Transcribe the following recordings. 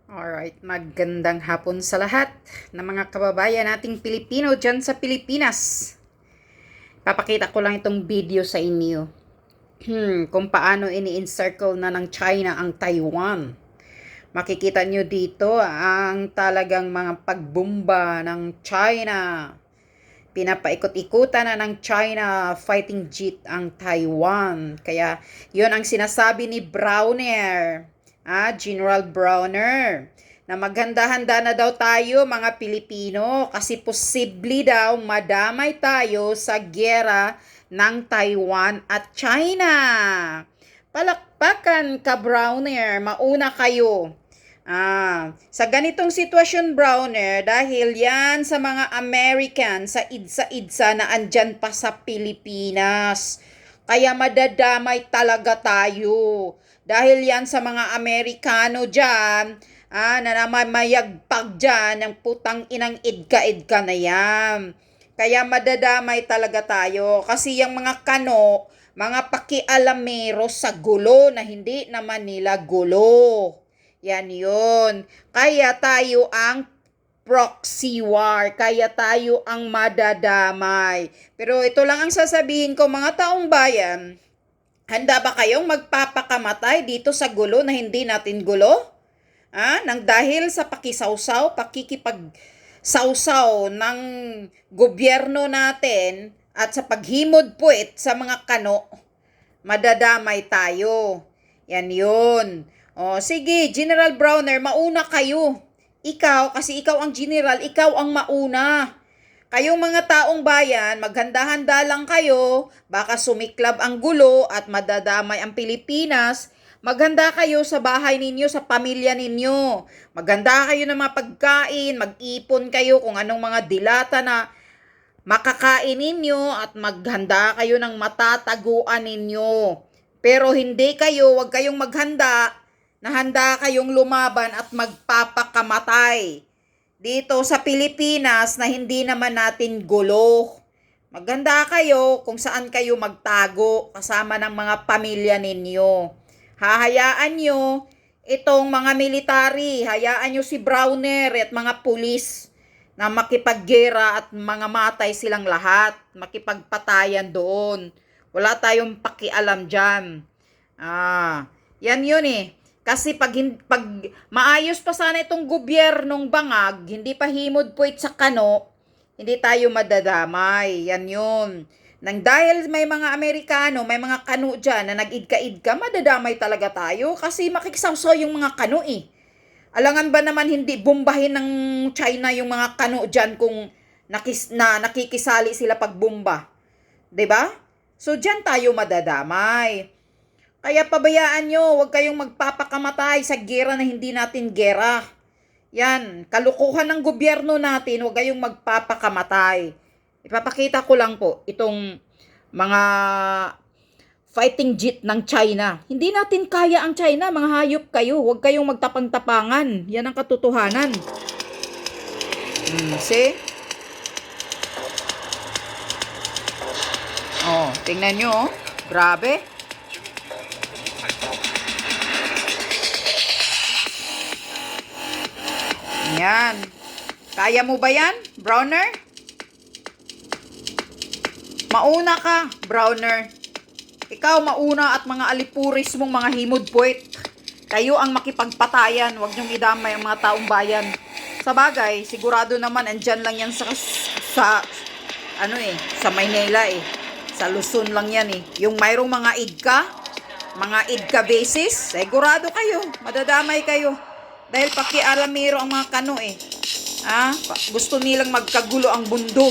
Alright, magandang hapon sa lahat ng mga kababayan nating Pilipino dyan sa Pilipinas. Papakita ko lang itong video sa inyo. Kung paano ini-encircle na ng China ang Taiwan. Makikita nyo dito ang talagang mga pagbomba ng China. Pinapaikot-ikutan na ng China fighting jet ang Taiwan. Kaya yun ang sinasabi ni Browner. General Browner, na maghanda-handa na daw tayo mga Pilipino kasi posible daw madamay tayo sa giyera ng Taiwan at China. Palakpakan ka Browner, mauna kayo. Sa ganitong sitwasyon Browner, dahil yan sa mga American sa idsa-idsa na andyan pa sa Pilipinas. Kaya madadamay talaga tayo. Dahil yan sa mga Amerikano dyan, na namamayagpag dyan, ng putang inang idka-idka na yan. Kaya madadamay talaga tayo. Kasi yung mga kano, mga pakialamero sa gulo na hindi naman nila gulo. Yan yun. Kaya tayo ang proxy war. Kaya tayo ang madadamay. Pero ito lang ang sasabihin ko mga taong bayan. Handa ba kayong magpapakamatay dito sa gulo na hindi natin gulo? Nang dahil sa pakisawsaw, pakikipagsawsaw ng gobyerno natin at sa paghimod puwet sa mga kano, madadamay tayo. Yan yun. Sige, General Browner, mauna kayo. Ikaw, kasi ikaw ang general, ikaw ang mauna. Kayong mga taong bayan, maghanda-handa lang kayo, baka sumiklab ang gulo at madadamay ang Pilipinas. Maghanda kayo sa bahay ninyo, sa pamilya ninyo. Maghanda kayo ng mga pagkain, mag-ipon kayo kung anong mga dilata na makakain ninyo at maghanda kayo ng matataguan ninyo. Pero hindi kayo, wag kayong maghanda na handa kayong lumaban at magpapakamatay dito sa Pilipinas na hindi naman natin gulo. Maganda kayo kung saan kayo magtago kasama ng mga pamilya ninyo. Hahayaan nyo itong mga military, hayaan nyo si Browner at mga pulis na makipaggera at mga matay silang lahat, makipagpatayan doon. Wala tayong pakialam dyan. Yan yun eh. Kasi pag maayos pa sana itong gobyernong bangag, hindi pa himod puwit sa kano, hindi tayo madadamay. Yan yun. Nang dahil may mga Amerikano, may mga kano dyan na nag-idka-idka, madadamay talaga tayo kasi makikisawsaw yung mga kano eh. Alangan ba naman hindi bombahin ng China yung mga kano dyan kung nakikisali sila pag bomba? 'Di ba? So dyan tayo madadamay. Kaya pabayaan nyo, huwag kayong magpapakamatay sa gera na hindi natin gera. Yan, kalukuhan ng gobyerno natin, huwag kayong magpapakamatay. Ipapakita ko lang po itong mga fighting jet ng China. Hindi natin kaya ang China, mga hayop kayo. Huwag kayong magtapang-tapangan. Yan ang katotohanan. See? Tingnan nyo, grabe. Yan. Kaya mo ba yan, Browner? Mauna ka, Browner. Ikaw mauna at mga alipuris mong mga himod puwet. Kayo ang makipagpatayan. Huwag niyong idamay ang mga taong bayan. Sa bagay, sigurado naman andyan lang yan sa Maynila eh. Sa Luzon lang yan eh. Yung mayroong mga idka bases, sigurado kayo. Madadamay kayo. Dahil pakialamero ang mga kano eh. Gusto nilang magkagulo ang mundo.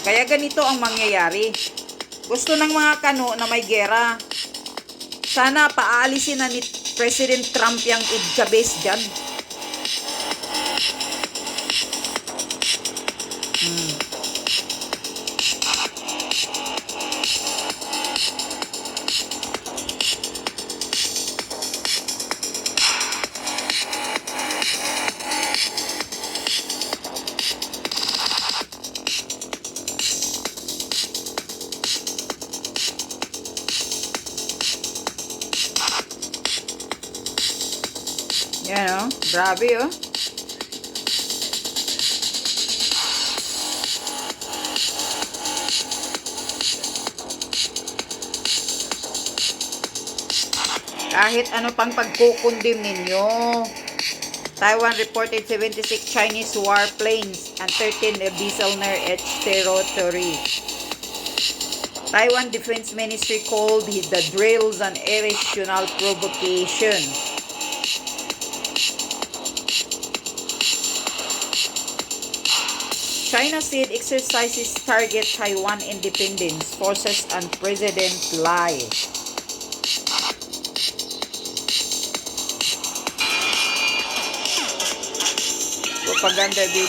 Kaya ganito ang mangyayari. Gusto ng mga kano na may gera. Sana paalisin na ni President Trump yung idka-base dyan. Yan oh. Grabe oh. Kahit ano pang pagkukundim ninyo. Taiwan reported 76 Chinese warplanes and 13 vessels near its territory. Taiwan Defense Ministry called the drills an irrational provocation. China said exercises target Taiwan independence forces and President Lai. Propaganda video.